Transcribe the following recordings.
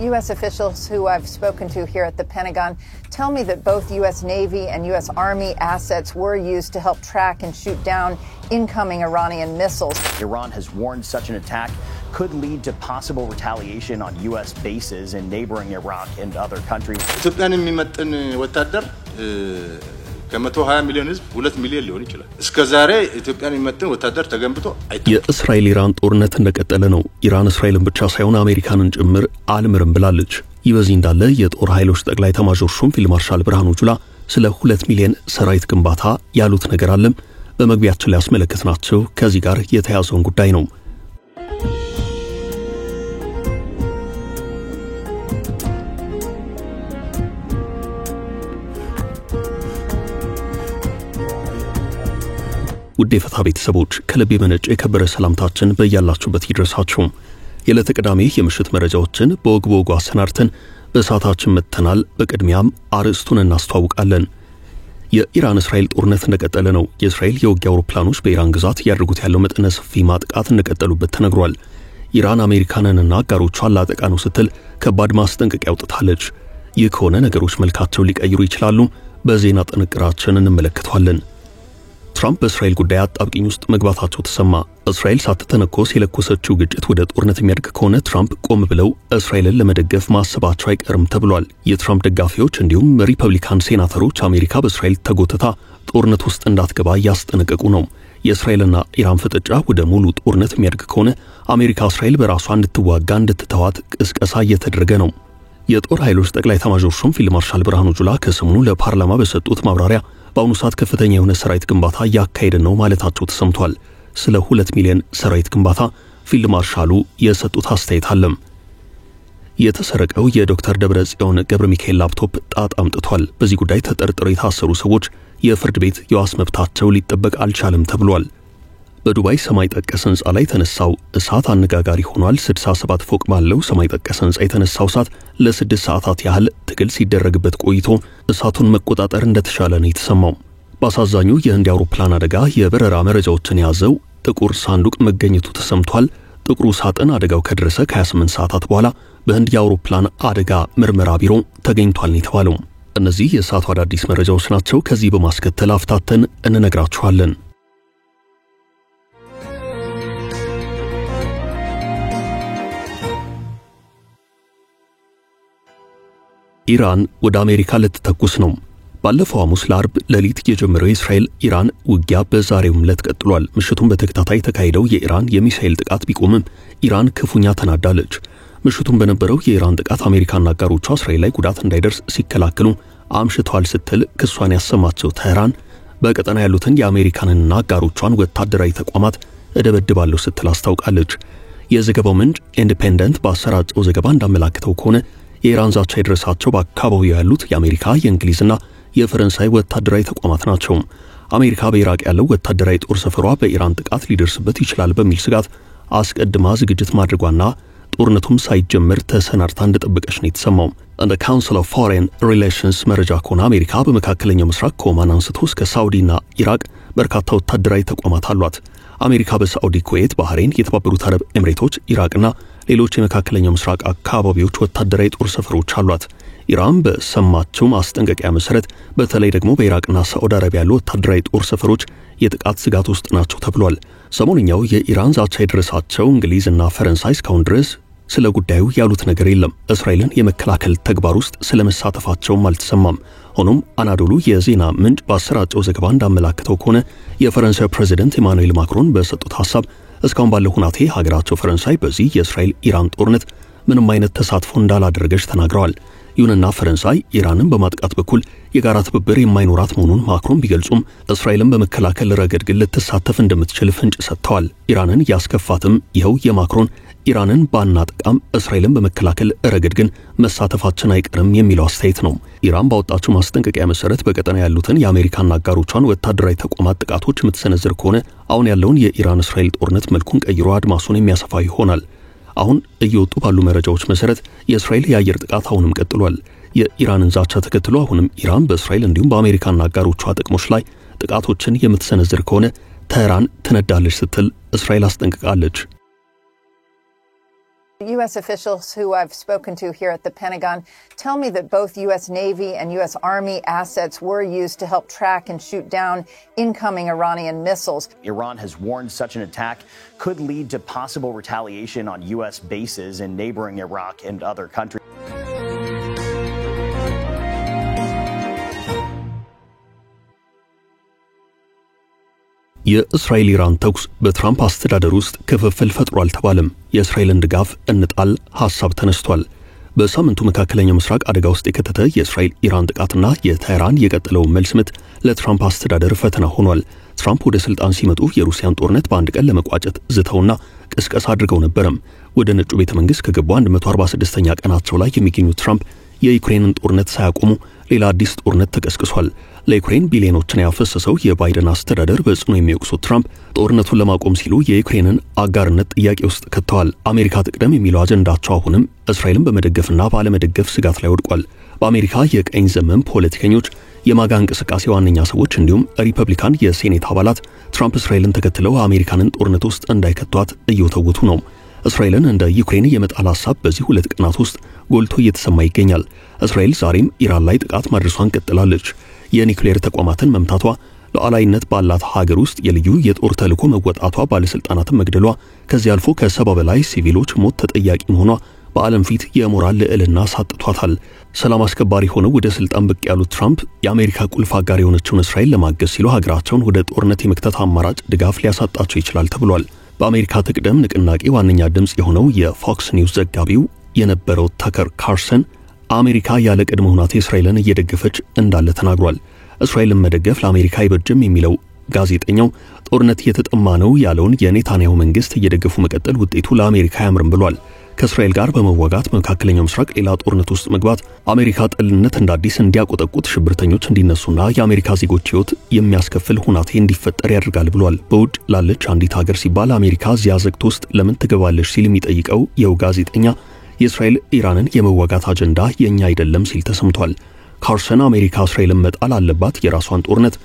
U.S. officials who I've spoken to here at the Pentagon tell me that both U.S. Navy and U.S. Army assets were used to help track and shoot down incoming Iranian missiles. Iran has warned such an attack could lead to possible retaliation on U.S. bases in neighboring Iraq and other countries. ኢትዮጵያን የሚመጥን ወታደር ከ120 ሚሊዮን ህዝብ 2 ሚሊዮን ሊሆን ይችላል። እስከዛሬ ኢትዮጵያን የሚመጥን ወታደር ተገንብቶ የእስራኤል ኢራን ጦርነት እንደቀጠለ ነው። ኢራን እስራኤልን ብቻ ሳይሆን አሜሪካንን ጭምር አልምርም ብላለች። ይበዚህ እንዳለ የጦር ኃይሎች ጠቅላይ ኤታማዦር ሹም ፊልድ ማርሻል ብርሃኑ ጁላ ስለ 2 ሚሊዮን ሰራዊት ግንባታ ያሉት ነገር አለ። በመግቢያችን ላይ ያስመለከትናቸው ከዚህ ጋር የተያዘውን ጉዳይ ነው። ውድ የፈታ ቤተሰቦች ከልብ የመነጨ የከበረ ሰላምታችን በእያላችሁበት ይድረሳችሁ። የዕለተ ቅዳሜ የምሽት መረጃዎችን በወግ አሰናድተን በሰዓታችን መጥተናል። በቅድሚያም አርዕስቱን እናስተዋውቃለን። የኢራን እስራኤል ጦርነት እንደቀጠለ ነው። የእስራኤል የውጊያ አውሮፕላኖች በኢራን ግዛት ያደርጉት ያለው መጠነ ሰፊ ማጥቃት እንደቀጠሉበት ተነግሯል። ኢራን አሜሪካንንና አጋሮቿን ላጠቃ ነው ስትል ከባድ ማስጠንቀቂያ አውጥታለች። ይህ ከሆነ ነገሮች መልካቸው ሊቀይሩ ይችላሉ። በዜና ጥንቅራችን እንመለከታለን። ትራምፕ በእስራኤል ጉዳይ አጣብቂኝ ውስጥ መግባታቸው ተሰማ። እስራኤል ሳትተነኮስ የለኮሰችው ግጭት ወደ ጦርነት የሚያድግ ከሆነ ትራምፕ ቆም ብለው እስራኤልን ለመደገፍ ማሰባቸው አይቀርም ተብሏል። የትራምፕ ደጋፊዎች እንዲሁም ሪፐብሊካን ሴናተሮች አሜሪካ በእስራኤል ተጎትታ ጦርነት ውስጥ እንዳትገባ እያስጠነቀቁ ነው። የእስራኤልና ኢራን ፍጥጫ ወደ ሙሉ ጦርነት የሚያድግ ከሆነ አሜሪካ እስራኤል በራሷ እንድትዋጋ እንድትተዋት ቅስቀሳ እየተደረገ ነው። የጦር ኃይሎች ጠቅላይ ኤታማዦር ሹም ፊልድ ማርሻል ብርሃኑ ጁላ ከሰሞኑ ለፓርላማ በሰጡት ማብራሪያ በአሁኑ ሰዓት ከፍተኛ የሆነ ሰራዊት ግንባታ እያካሄድን ነው ማለታቸው ተሰምቷል። ስለ 2 ሚሊዮን ሰራዊት ግንባታ ፊልድ ማርሻሉ የሰጡት አስተያየት አለ። የተሰረቀው የዶክተር ደብረጽዮን ገብረ ሚካኤል ላፕቶፕ ጣጣ አምጥቷል። በዚህ ጉዳይ ተጠርጥረው የታሰሩ ሰዎች የፍርድ ቤት የዋስ መብታቸው ሊጠበቅ አልቻለም ተብሏል። በዱባይ ሰማይ ጠቀስ ህንጻ ላይ ተነሳው እሳት አነጋጋሪ ሆኗል። 67 ፎቅ ባለው ሰማይ ጠቀስ ህንጻ የተነሳው እሳት ለ6 ሰዓታት ያህል ትግል ሲደረግበት ቆይቶ እሳቱን መቆጣጠር እንደተቻለ ነው የተሰማው። በአሳዛኙ የህንድ አውሮፕላን አደጋ የበረራ መረጃዎችን ያዘው ጥቁር ሳንዱቅ መገኘቱ ተሰምቷል። ጥቁሩ ሳጥን አደጋው ከደረሰ ከ28 ሰዓታት በኋላ በህንድ የአውሮፕላን አደጋ ምርመራ ቢሮ ተገኝቷል የተባለው። እነዚህ የእሳቱ አዳዲስ መረጃዎች ናቸው። ከዚህ በማስከተል አፍታተን እንነግራችኋለን። ኢራን ወደ አሜሪካ ልትተኩስ ነው። ባለፈው ሐሙስ ለአርብ ሌሊት የጀመረው የእስራኤል ኢራን ውጊያ በዛሬው ዕለት ቀጥሏል። ምሽቱን በተከታታይ ተካሂደው የኢራን የሚሳኤል ጥቃት ቢቆምም ኢራን ክፉኛ ተናዳለች። ምሽቱን በነበረው የኢራን ጥቃት አሜሪካና አጋሮቿ እስራኤል ላይ ጉዳት እንዳይደርስ ሲከላከሉ አምሽቷል ስትል ክሷን ያሰማቸው ተህራን በቀጠና ያሉትን የአሜሪካንና አጋሮቿን ወታደራዊ ተቋማት እደበድባለሁ ስትል አስታውቃለች። የዘገባው ምንጭ ኢንዲፔንደንት ባሰራጨው ዘገባ እንዳመላከተው ከሆነ የኢራን ዛቻ የደረሳቸው በአካባቢው ያሉት የአሜሪካ የእንግሊዝና የፈረንሳይ ወታደራዊ ተቋማት ናቸው። አሜሪካ በኢራቅ ያለው ወታደራዊ ጦር ሰፈሯ በኢራን ጥቃት ሊደርስበት ይችላል በሚል ስጋት አስቀድማ ዝግጅት ማድረጓና ጦርነቱም ሳይጀመር ተሰናድታ እንደጠበቀች ነው የተሰማው። እንደ ካውንስል ኦፍ ፎሬን ሪሌሽንስ መረጃ ከሆነ አሜሪካ በመካከለኛው ምስራቅ ከኦማን አንስቶ እስከ ሳውዲና ኢራቅ በርካታ ወታደራዊ ተቋማት አሏት። አሜሪካ በሳውዲ፣ ኩዌት፣ ባህሬን፣ የተባበሩት አረብ ኤምሬቶች፣ ኢራቅና ሌሎች የመካከለኛው ምስራቅ አካባቢዎች ወታደራዊ ጦር ሰፈሮች አሏት። ኢራን በሰማቸው ማስጠንቀቂያ መሰረት በተለይ ደግሞ በኢራቅና ሳዑዲ አረቢያ ያሉ ወታደራዊ ጦር ሰፈሮች የጥቃት ስጋት ውስጥ ናቸው ተብሏል። ሰሞንኛው የኢራን ዛቻ የደረሳቸው እንግሊዝና ፈረንሳይ እስካሁን ድረስ ስለ ጉዳዩ ያሉት ነገር የለም። እስራኤልን የመከላከል ተግባር ውስጥ ስለመሳተፋቸውም አልተሰማም። ሆኖም አናዶሉ የዜና ምንጭ ባሰራጨው ዘገባ እንዳመላከተው ከሆነ የፈረንሳይ ፕሬዝዳንት ኢማኑኤል ማክሮን በሰጡት ሐሳብ እስካሁን ባለው ሁናቴ ሀገራቸው ፈረንሳይ በዚህ የእስራኤል ኢራን ጦርነት ምንም አይነት ተሳትፎ እንዳላደረገች ተናግረዋል። ይሁንና ፈረንሳይ ኢራንን በማጥቃት በኩል የጋራ ትብብር የማይኖራት መሆኑን ማክሮን ቢገልጹም እስራኤልን በመከላከል ረገድ ግን ልትሳተፍ እንደምትችል ፍንጭ ሰጥተዋል። ኢራንን ያስከፋትም ይኸው የማክሮን ኢራንን ባናጠቃም እስራኤልን በመከላከል ረገድ ግን መሳተፋችን አይቀርም የሚለው አስተያየት ነው። ኢራን ባወጣችው ማስጠንቀቂያ መሰረት በቀጠና ያሉትን የአሜሪካና አጋሮቿን ወታደራዊ ተቋማት ጥቃቶች የምትሰነዝር ከሆነ አሁን ያለውን የኢራን እስራኤል ጦርነት መልኩን ቀይሮ አድማሱን የሚያሰፋ ይሆናል። አሁን እየወጡ ባሉ መረጃዎች መሰረት የእስራኤል የአየር ጥቃት አሁንም ቀጥሏል። የኢራንን ዛቻ ተከትሎ አሁንም ኢራን በእስራኤል እንዲሁም በአሜሪካና አጋሮቿ ጥቅሞች ላይ ጥቃቶችን የምትሰነዝር ከሆነ ተህራን ትነዳለች ስትል እስራኤል አስጠንቅቃለች። U.S. officials who I've spoken to here at the Pentagon tell me that both U.S. Navy and U.S. Army assets were used to help track and shoot down incoming Iranian missiles. Iran has warned such an attack could lead to possible retaliation on U.S. bases in neighboring Iraq and other countries. የእስራኤል ኢራን ተኩስ በትራምፕ አስተዳደር ውስጥ ክፍፍል ፈጥሯል ተባለም። የእስራኤልን ድጋፍ እንጣል ሐሳብ ተነስቷል። በሳምንቱ መካከለኛው ምስራቅ አደጋ ውስጥ የከተተ የእስራኤል ኢራን ጥቃትና የቴህራን የቀጠለው መልስ ምት ለትራምፕ አስተዳደር ፈተና ሆኗል። ትራምፕ ወደ ስልጣን ሲመጡ የሩሲያን ጦርነት በአንድ ቀን ለመቋጨት ዝተውና ቅስቀሳ አድርገው ነበርም። ወደ ነጩ ቤተ መንግስት ከገቡ 146ኛ ቀናቸው ላይ የሚገኙት ትራምፕ የዩክሬንን ጦርነት ሳያቆሙ ሌላ አዲስ ጦርነት ተቀስቅሷል። ለዩክሬን ቢሊዮኖችን ያፈሰሰው የባይደን አስተዳደር በጽኑ የሚወቅሱት ትራምፕ ጦርነቱን ለማቆም ሲሉ የዩክሬንን አጋርነት ጥያቄ ውስጥ ከተዋል። አሜሪካ ትቅደም የሚለው አጀንዳቸው አሁንም እስራኤልን በመደገፍና ባለመደገፍ ስጋት ላይ ወድቋል። በአሜሪካ የቀኝ ዘመም ፖለቲከኞች፣ የማጋ እንቅስቃሴ ዋነኛ ሰዎች እንዲሁም ሪፐብሊካን የሴኔት አባላት ትራምፕ እስራኤልን ተከትለው አሜሪካንን ጦርነት ውስጥ እንዳይከቷት እየወተወቱ ነው። እስራኤልን እንደ ዩክሬን የመጣል ሐሳብ በዚህ ሁለት ቀናት ውስጥ ጎልቶ እየተሰማ ይገኛል። እስራኤል ዛሬም ኢራን ላይ ጥቃት ማድረሷን ቀጥላለች። የኒውክሌር ተቋማትን መምታቷ፣ ሉዓላዊነት ባላት ሀገር ውስጥ የልዩ የጦር ተልዕኮ መወጣቷ፣ ባለስልጣናትን መግደሏ፣ ከዚህ አልፎ ከ70 በላይ ሲቪሎች ሞት ተጠያቂ መሆኗ በዓለም ፊት የሞራል ልዕልና ሳጥቷታል። ሰላም አስከባሪ ሆነው ወደ ስልጣን ብቅ ያሉት ትራምፕ የአሜሪካ ቁልፍ አጋር የሆነችውን እስራኤል ለማገዝ ሲሉ ሀገራቸውን ወደ ጦርነት የመክተት አማራጭ ድጋፍ ሊያሳጣቸው ይችላል ተብሏል። በአሜሪካ ትቅደም ንቅናቄ ዋነኛ ድምጽ የሆነው የፎክስ ኒውስ ዘጋቢው የነበረው ታከር ካርሰን አሜሪካ ያለ ቅድመ ሁኔታ እስራኤልን እየደገፈች እንዳለ ተናግሯል። እስራኤልን መደገፍ ለአሜሪካ አይበጅም የሚለው ጋዜጠኛው ጦርነት እየተጠማ ነው ያለውን የኔታንያሁ መንግስት እየደገፉ መቀጠል ውጤቱ ለአሜሪካ አያምርም ብሏል። ከእስራኤል ጋር በመዋጋት መካከለኛው ምስራቅ ሌላ ጦርነት ውስጥ መግባት አሜሪካ ጠልነት እንደ አዲስ እንዲያቆጠቁት፣ ሽብርተኞች እንዲነሱና የአሜሪካ ዜጎች ሕይወት የሚያስከፍል ሁናቴ እንዲፈጠር ያደርጋል ብሏል። በውጭ ላለች አንዲት ሀገር ሲባል አሜሪካ እዚያ ዘግቶ ውስጥ ለምን ትገባለች ሲል የሚጠይቀው ይኸው ጋዜጠኛ የእስራኤል ኢራንን የመዋጋት አጀንዳ የኛ አይደለም ሲል ተሰምቷል። ካርሰን አሜሪካ እስራኤልን መጣል አለባት፣ የራሷን ጦርነት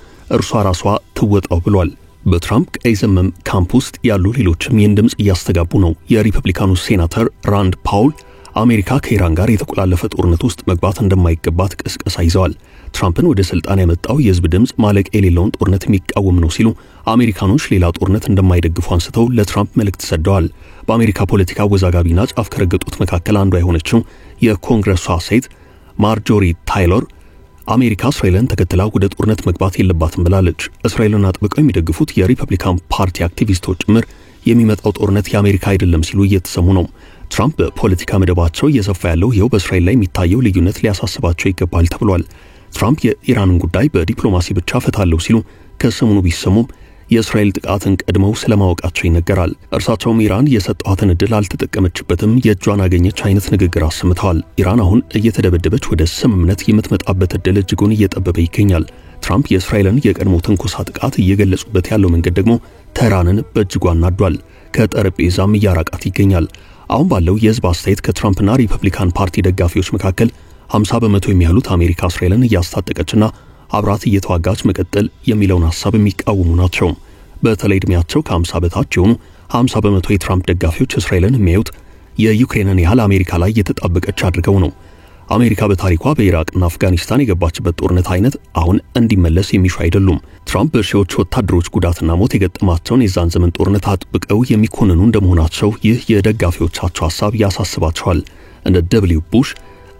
ራሷ ትወጣው ብሏል። በትራምፕ ቀይ ዘመም ካምፕ ውስጥ ያሉ ሌሎችም ይህን ድምጽ እያስተጋቡ ነው። የሪፐብሊካኑ ሴናተር ራንድ ፓውል አሜሪካ ከኢራን ጋር የተቆላለፈ ጦርነት ውስጥ መግባት እንደማይገባት ቅስቀሳ ይዘዋል። ትራምፕን ወደ ስልጣን ያመጣው የህዝብ ድምጽ ማለቅ የሌለውን ጦርነት የሚቃወም ነው ሲሉ አሜሪካኖች ሌላ ጦርነት እንደማይደግፉ አንስተው ለትራምፕ መልእክት ሰደዋል። በአሜሪካ ፖለቲካ ወዛጋቢና ጫፍ ከረገጡት መካከል አንዷ የሆነችው የኮንግረሷ ሴት ማርጆሪ ታይለር አሜሪካ እስራኤልን ተከትላ ወደ ጦርነት መግባት የለባትም ብላለች። እስራኤልን አጥብቀው የሚደግፉት የሪፐብሊካን ፓርቲ አክቲቪስቶች ጭምር የሚመጣው ጦርነት የአሜሪካ አይደለም ሲሉ እየተሰሙ ነው። ትራምፕ በፖለቲካ መደባቸው እየሰፋ ያለው ይኸው በእስራኤል ላይ የሚታየው ልዩነት ሊያሳስባቸው ይገባል ተብሏል። ትራምፕ የኢራንን ጉዳይ በዲፕሎማሲ ብቻ ፈታለሁ ሲሉ ከሰሞኑ ቢሰሙም የእስራኤል ጥቃትን ቀድመው ስለማወቃቸው ይነገራል። እርሳቸውም ኢራን የሰጠዋትን ዕድል አልተጠቀመችበትም፣ የእጇን አገኘች አይነት ንግግር አሰምተዋል። ኢራን አሁን እየተደበደበች ወደ ስምምነት የምትመጣበት ዕድል እጅጉን እየጠበበ ይገኛል። ትራምፕ የእስራኤልን የቀድሞ ትንኮሳ ጥቃት እየገለጹበት ያለው መንገድ ደግሞ ተህራንን በእጅጉ አናዷል፣ ከጠረጴዛም እያራቃት ይገኛል። አሁን ባለው የህዝብ አስተያየት ከትራምፕና ሪፐብሊካን ፓርቲ ደጋፊዎች መካከል 50 በመቶ የሚያሉት አሜሪካ እስራኤልን እያስታጠቀችና አብራት እየተዋጋች መቀጠል የሚለውን ሐሳብ የሚቃወሙ ናቸው። በተለይ ዕድሜያቸው ከ50 በታች የሆኑ 50 በመቶ የትራምፕ ደጋፊዎች እስራኤልን የሚያዩት የዩክሬንን ያህል አሜሪካ ላይ የተጣበቀች አድርገው ነው። አሜሪካ በታሪኳ በኢራቅና አፍጋኒስታን የገባችበት ጦርነት አይነት አሁን እንዲመለስ የሚሹ አይደሉም። ትራምፕ በሺዎች ወታደሮች ጉዳትና ሞት የገጠማቸውን የዛን ዘመን ጦርነት አጥብቀው የሚኮንኑ እንደመሆናቸው ይህ የደጋፊዎቻቸው ሐሳብ ያሳስባቸዋል። እንደ ደብሊው ቡሽ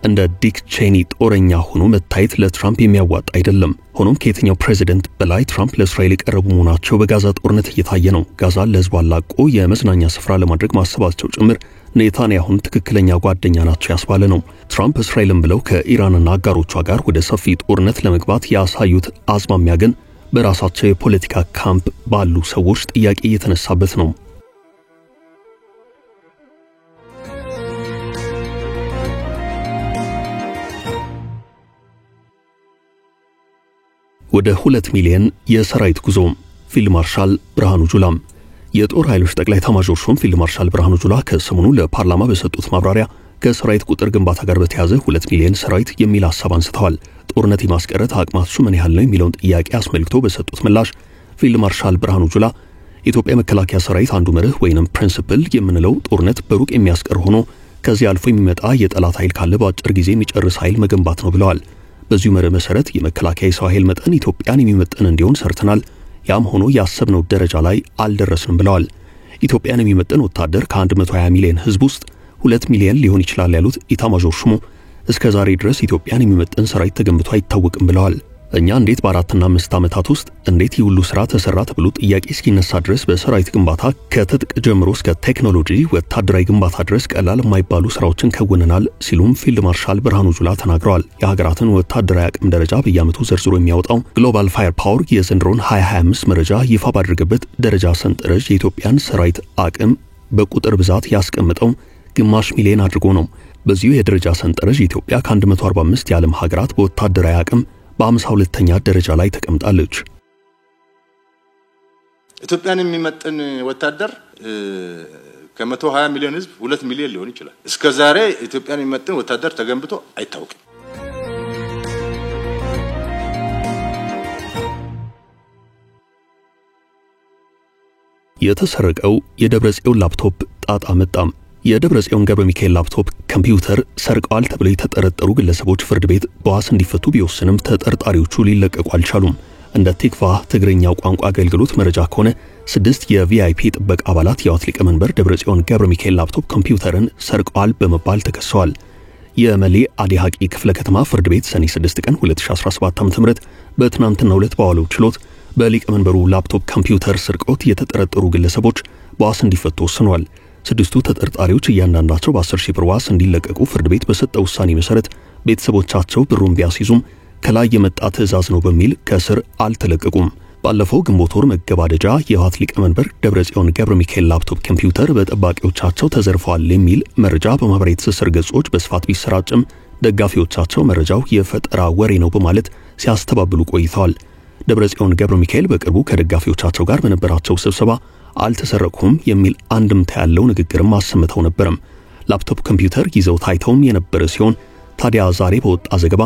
እንደ ዲክ ቼኒ ጦረኛ ሆኖ መታየት ለትራምፕ የሚያዋጣ አይደለም። ሆኖም ከየትኛው ፕሬዚደንት በላይ ትራምፕ ለእስራኤል የቀረቡ መሆናቸው በጋዛ ጦርነት እየታየ ነው። ጋዛን ለህዝቡ አላቆ የመዝናኛ ስፍራ ለማድረግ ማሰባቸው ጭምር ኔታንያሁን ትክክለኛ ጓደኛ ናቸው ያስባለ ነው። ትራምፕ እስራኤልን ብለው ከኢራንና አጋሮቿ ጋር ወደ ሰፊ ጦርነት ለመግባት ያሳዩት አዝማሚያ ግን በራሳቸው የፖለቲካ ካምፕ ባሉ ሰዎች ጥያቄ እየተነሳበት ነው። ወደ 2 ሚሊዮን የሰራዊት ጉዞ ፊልድ ማርሻል ብርሃኑ ጁላ። የጦር ኃይሎች ጠቅላይ ኤታማዦር ሹም ፊልድ ማርሻል ብርሃኑ ጁላ ከሰሞኑ ለፓርላማ በሰጡት ማብራሪያ ከሰራዊት ቁጥር ግንባታ ጋር በተያያዘ 2 ሚሊዮን ሰራዊት የሚል ሐሳብ አንስተዋል። ጦርነት የማስቀረት አቅማችሁ ምን ያህል ነው የሚለውን ጥያቄ አስመልክቶ በሰጡት ምላሽ ፊልድ ማርሻል ብርሃኑ ጁላ ኢትዮጵያ መከላከያ ሰራዊት አንዱ መርህ ወይንም ፕሪንሲፕል የምንለው ጦርነት በሩቅ የሚያስቀር ሆኖ ከዚህ አልፎ የሚመጣ የጠላት ኃይል ካለ በአጭር ጊዜ የሚጨርስ ኃይል መገንባት ነው ብለዋል። በዚሁ መርህ መሰረት የመከላከያ ሰው ኃይል መጠን ኢትዮጵያን የሚመጥን እንዲሆን ሰርተናል። ያም ሆኖ ያሰብነው ደረጃ ላይ አልደረስንም ብለዋል። ኢትዮጵያን የሚመጥን ወታደር ከ120 ሚሊዮን ህዝብ ውስጥ 2 ሚሊዮን ሊሆን ይችላል ያሉት ኢታማዦር ሹሙ እስከ ዛሬ ድረስ ኢትዮጵያን የሚመጥን ሰራዊት ተገንብቶ አይታወቅም ብለዋል። እኛ እንዴት በ4 እና 5 ዓመታት ውስጥ እንዴት ይሁሉ ስራ ተሰራ ተብሎ ጥያቄ እስኪነሳ ድረስ በሰራዊት ግንባታ ከትጥቅ ጀምሮ እስከ ቴክኖሎጂ ወታደራዊ ግንባታ ድረስ ቀላል የማይባሉ ስራዎችን ከውነናል ሲሉም ፊልድ ማርሻል ብርሃኑ ጁላ ተናግረዋል። የሀገራትን ወታደራዊ አቅም ደረጃ በየዓመቱ ዘርዝሮ የሚያወጣው ግሎባል ፋየር ፓወር የዘንድሮን 2025 መረጃ ይፋ ባደረገበት ደረጃ ሰንጠረዥ የኢትዮጵያን ሰራዊት አቅም በቁጥር ብዛት ያስቀምጠው ግማሽ ሚሊዮን አድርጎ ነው። በዚሁ የደረጃ ሰንጠረዥ ኢትዮጵያ ከ145 የዓለም ሀገራት በወታደራዊ አቅም በ52ኛ ደረጃ ላይ ተቀምጣለች። ኢትዮጵያን የሚመጥን ወታደር ከ120 ሚሊዮን ህዝብ 2 ሚሊዮን ሊሆን ይችላል። እስከ ዛሬ ኢትዮጵያን የሚመጥን ወታደር ተገንብቶ አይታወቅም። የተሰረቀው የደብረጽዮን ላፕቶፕ ጣጣ መጣም። የደብረጽዮን ገብረ ሚካኤል ላፕቶፕ ኮምፒውተር ሰርቀዋል ተብለው የተጠረጠሩ ግለሰቦች ፍርድ ቤት በዋስ እንዲፈቱ ቢወስንም ተጠርጣሪዎቹ ሊለቀቁ አልቻሉም። እንደ ቲክቫህ ትግርኛው ቋንቋ አገልግሎት መረጃ ከሆነ 6 የቪአይፒ ጥበቃ አባላት የዋት ሊቀመንበር ደብረጽዮን ገብረ ሚካኤል ላፕቶፕ ኮምፒውተርን ሰርቀዋል በመባል ተከሰዋል። የመሌ አዲሃቂ ክፍለ ከተማ ፍርድ ቤት ሰኔ 6 ቀን 2017 ዓ.ም በትናንትናው ዕለት ባዋለው ችሎት በሊቀመንበሩ ላፕቶፕ ኮምፒውተር ስርቆት የተጠረጠሩ ግለሰቦች በዋስ እንዲፈቱ ወስኗል። 6ቱ ተጠርጣሪዎች እያንዳንዳቸው በ10 ሺህ ብር ዋስ እንዲለቀቁ ፍርድ ቤት በሰጠው ውሳኔ መሰረት ቤተሰቦቻቸው ብሩን ቢያስይዙም ከላይ የመጣ ትዕዛዝ ነው በሚል ከስር አልተለቀቁም። ባለፈው ግንቦት ወር መገባደጃ የህወሓት ሊቀመንበር ደብረጽዮን ገብረ ሚካኤል ላፕቶፕ ኮምፒውተር በጠባቂዎቻቸው ተዘርፈዋል የሚል መረጃ በማህበራዊ ትስስር ገጾች በስፋት ቢሰራጭም ደጋፊዎቻቸው መረጃው የፈጠራ ወሬ ነው በማለት ሲያስተባብሉ ቆይተዋል። ደብረጽዮን ገብረ ሚካኤል በቅርቡ ከደጋፊዎቻቸው ጋር በነበራቸው ስብሰባ አልተሰረቁም የሚል አንድምታ ያለው ንግግርም አሰምተው ነበርም። ላፕቶፕ ኮምፒውተር ይዘው ታይተውም የነበረ ሲሆን ታዲያ ዛሬ በወጣ ዘገባ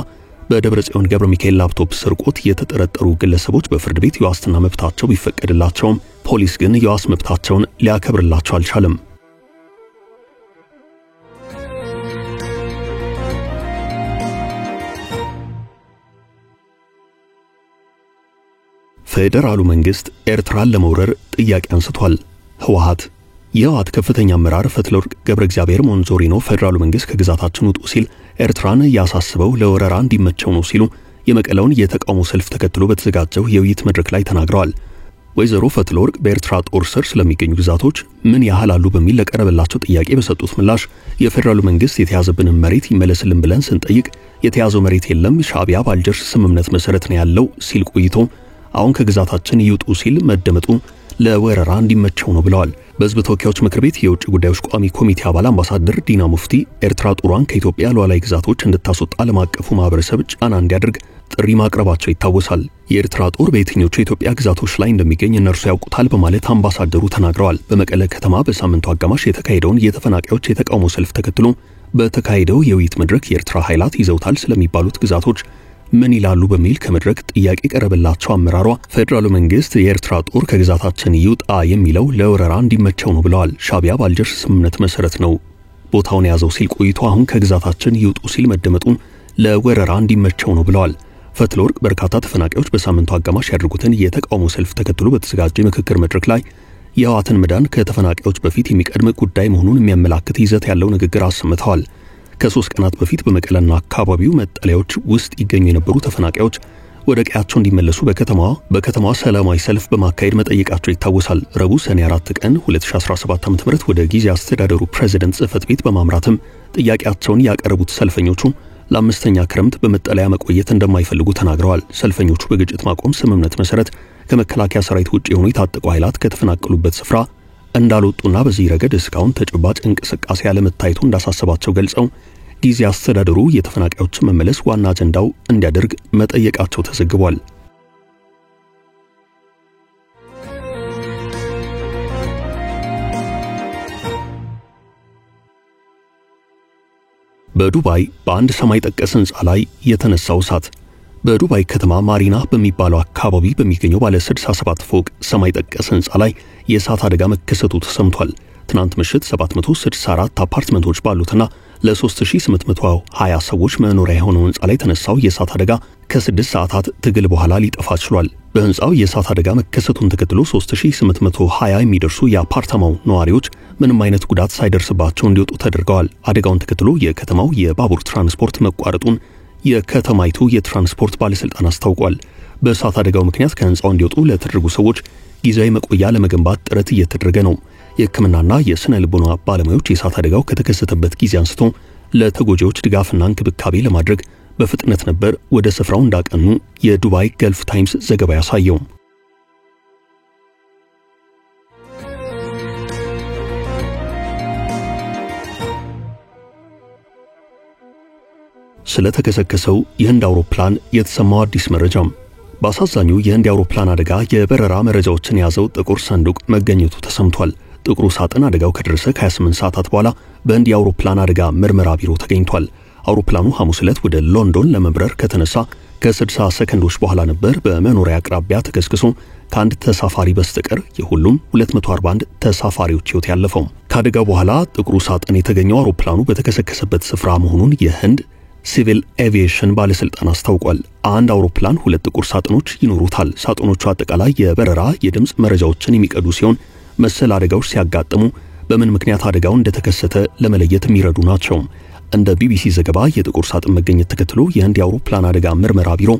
በደብረጽዮን ገብረ ሚካኤል ላፕቶፕ ስርቆት የተጠረጠሩ ግለሰቦች በፍርድ ቤት የዋስትና መብታቸው ቢፈቀድላቸውም ፖሊስ ግን የዋስ መብታቸውን ሊያከብርላቸው አልቻለም። ፌደራሉ መንግስት ኤርትራን ለመውረር ጥያቄ አንስቷል። የህወሓት ከፍተኛ አመራር ፈትለወርቅ ገብረ እግዚአብሔር ሞንዞሪኖ ፌደራሉ መንግስት ከግዛታችን ውጡ ሲል ኤርትራን ያሳስበው ለወረራ እንዲመቸው ነው ሲሉ የመቀለውን የተቃውሞ ሰልፍ ተከትሎ በተዘጋጀው የውይይት መድረክ ላይ ተናግረዋል። ወይዘሮ ፈትለወርቅ በኤርትራ ጦር ስር ስለሚገኙ ግዛቶች ምን ያህል አሉ በሚል ለቀረበላቸው ጥያቄ በሰጡት ምላሽ የፌደራሉ መንግስት የተያዘብንን መሬት ይመለስልን ብለን ስንጠይቅ የተያዘው መሬት የለም፣ ሻዕቢያ በአልጀርስ ስምምነት መሰረት ነው ያለው ሲል ቆይቶ አሁን ከግዛታችን ይውጡ ሲል መደመጡ ለወረራ እንዲመቸው ነው ብለዋል። በህዝብ ተወካዮች ምክር ቤት የውጭ ጉዳዮች ቋሚ ኮሚቴ አባል አምባሳደር ዲና ሙፍቲ ኤርትራ ጦሯን ከኢትዮጵያ ሉዓላዊ ግዛቶች እንድታስወጣ ዓለም አቀፉ ማህበረሰብ ጫና እንዲያደርግ ጥሪ ማቅረባቸው ይታወሳል። የኤርትራ ጦር በየትኞቹ የኢትዮጵያ ግዛቶች ላይ እንደሚገኝ እነርሱ ያውቁታል በማለት አምባሳደሩ ተናግረዋል። በመቀለ ከተማ በሳምንቱ አጋማሽ የተካሄደውን የተፈናቃዮች የተቃውሞ ሰልፍ ተከትሎ በተካሄደው የውይይት መድረክ የኤርትራ ኃይላት ይዘውታል ስለሚባሉት ግዛቶች ምን ይላሉ በሚል ከመድረክ ጥያቄ ቀረበላቸው አመራሯ ፌደራሉ መንግስት የኤርትራ ጦር ከግዛታችን ይውጣ የሚለው ለወረራ እንዲመቸው ነው ብለዋል። ሻዕቢያ በአልጀርስ ስምምነት መሰረት ነው ቦታውን ያዘው ሲል ቆይቶ አሁን ከግዛታችን ይውጡ ሲል መደመጡን ለወረራ እንዲመቸው ነው ብለዋል። ፈትለወርቅ በርካታ ተፈናቃዮች በሳምንቱ አጋማሽ ያደርጉትን የተቃውሞ ሰልፍ ተከትሎ በተዘጋጀ የምክክር መድረክ ላይ የህወሓትን መዳን ከተፈናቃዮች በፊት የሚቀድም ጉዳይ መሆኑን የሚያመላክት ይዘት ያለው ንግግር አሰምተዋል። ከ3 ቀናት በፊት በመቀለና አካባቢው መጠለያዎች ውስጥ ይገኙ የነበሩ ተፈናቃዮች ወደ ቀያቸው እንዲመለሱ በከተማዋ ሰላማዊ ሰልፍ በማካሄድ መጠየቃቸው ይታወሳል። ረቡዕ ሰኔ 4 ቀን 2017 ዓ.ም ወደ ጊዜያዊ አስተዳደሩ ፕሬዝዳንት ጽህፈት ቤት በማምራትም ጥያቄያቸውን ያቀረቡት ሰልፈኞቹ ለአምስተኛ ክረምት በመጠለያ መቆየት እንደማይፈልጉ ተናግረዋል። ሰልፈኞቹ በግጭት ማቆም ስምምነት መሰረት ከመከላከያ ሰራዊት ውጭ የሆኑ የታጠቁ ኃይላት ከተፈናቀሉበት ስፍራ እንዳልወጡና በዚህ ረገድ እስካሁን ተጨባጭ እንቅስቃሴ ያለመታየቱ እንዳሳሰባቸው ገልጸው ጊዜ አስተዳደሩ የተፈናቃዮችን መመለስ ዋና አጀንዳው እንዲያደርግ መጠየቃቸው ተዘግቧል። በዱባይ በአንድ ሰማይ ጠቀስ ህንጻ ላይ የተነሳው እሳት በዱባይ ከተማ ማሪና በሚባለው አካባቢ በሚገኘው ባለ 67 ፎቅ ሰማይ ጠቀስ ህንጻ ላይ የእሳት አደጋ መከሰቱ ተሰምቷል። ትናንት ምሽት 764 አፓርትመንቶች ባሉትና ለ3820 ሰዎች መኖሪያ የሆነው ህንጻ ላይ ተነሳው የእሳት አደጋ ከ6 ሰዓታት ትግል በኋላ ሊጠፋ ችሏል። በህንጻው የእሳት አደጋ መከሰቱን ተከትሎ 3820 የሚደርሱ የአፓርታማው ነዋሪዎች ምንም አይነት ጉዳት ሳይደርስባቸው እንዲወጡ ተደርገዋል። አደጋውን ተከትሎ የከተማው የባቡር ትራንስፖርት መቋረጡን የከተማይቱ የትራንስፖርት ባለስልጣን አስታውቋል። በእሳት አደጋው ምክንያት ከህንጻው እንዲወጡ ለተደረጉ ሰዎች ጊዜያዊ መቆያ ለመገንባት ጥረት እየተደረገ ነው። የህክምናና የስነ ልቦና ባለሙያዎች የእሳት አደጋው ከተከሰተበት ጊዜ አንስቶ ለተጎጂዎች ድጋፍና እንክብካቤ ለማድረግ በፍጥነት ነበር ወደ ስፍራው እንዳቀኑ የዱባይ ገልፍ ታይምስ ዘገባ ያሳየው። ስለተከሰከሰው የህንድ አውሮፕላን የተሰማው አዲስ መረጃም በአሳዛኙ የህንድ አውሮፕላን አደጋ የበረራ መረጃዎችን የያዘው ጥቁር ሰንዱቅ መገኘቱ ተሰምቷል። ጥቁሩ ሳጥን አደጋው ከደረሰ ከ28 ሰዓታት በኋላ በህንድ የአውሮፕላን አደጋ ምርመራ ቢሮ ተገኝቷል። አውሮፕላኑ ሐሙስ ዕለት ወደ ሎንዶን ለመብረር ከተነሳ ከ60 ሰከንዶች በኋላ ነበር በመኖሪያ አቅራቢያ ተከስክሶ ከአንድ ተሳፋሪ በስተቀር የሁሉም 241 ተሳፋሪዎች ህይወት ያለፈው። ከአደጋው በኋላ ጥቁሩ ሳጥን የተገኘው አውሮፕላኑ በተከሰከሰበት ስፍራ መሆኑን የህንድ ሲቪል ኤቪዬሽን ባለስልጣን አስታውቋል። አንድ አውሮፕላን 2 ጥቁር ሳጥኖች ይኖሩታል። ሳጥኖቹ አጠቃላይ የበረራ የድምጽ መረጃዎችን የሚቀዱ ሲሆን መሰል አደጋዎች ሲያጋጥሙ በምን ምክንያት አደጋው እንደተከሰተ ለመለየት የሚረዱ ናቸው። እንደ ቢቢሲ ዘገባ የጥቁር ሳጥን መገኘት ተከትሎ የህንድ የአውሮፕላን አደጋ ምርመራ ቢሮ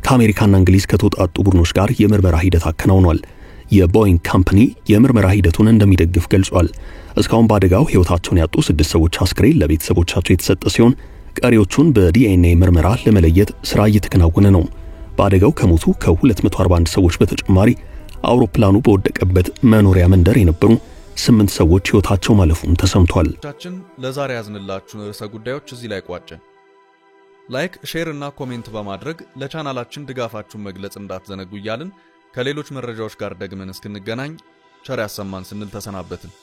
ከአሜሪካና እንግሊዝ ከተውጣጡ ቡድኖች ጋር የምርመራ ሂደት አከናውኗል። የቦይንግ ካምፓኒ የምርመራ ሂደቱን እንደሚደግፍ ገልጿል። እስካሁን በአደጋው ህይወታቸውን ያጡ 6 ሰዎች አስክሬን ለቤተሰቦቻቸው የተሰጠ ሲሆን ቀሪዎቹን በዲኤንኤ ምርመራ ለመለየት ስራ እየተከናወነ ነው። በአደጋው ከሞቱ ከ241 ሰዎች በተጨማሪ አውሮፕላኑ በወደቀበት መኖሪያ መንደር የነበሩ 8 ሰዎች ህይወታቸው ማለፉን ተሰምቷል። ለዛሬ ያዝንላችሁ ርዕሰ ጉዳዮች እዚህ ላይ ቋጨን። ላይክ፣ ሼር እና ኮሜንት በማድረግ ለቻናላችን ድጋፋችሁን መግለጽ እንዳትዘነጉ እያልን ከሌሎች መረጃዎች ጋር ደግመን እስክንገናኝ ቸር ያሰማን ስንል ተሰናበትን።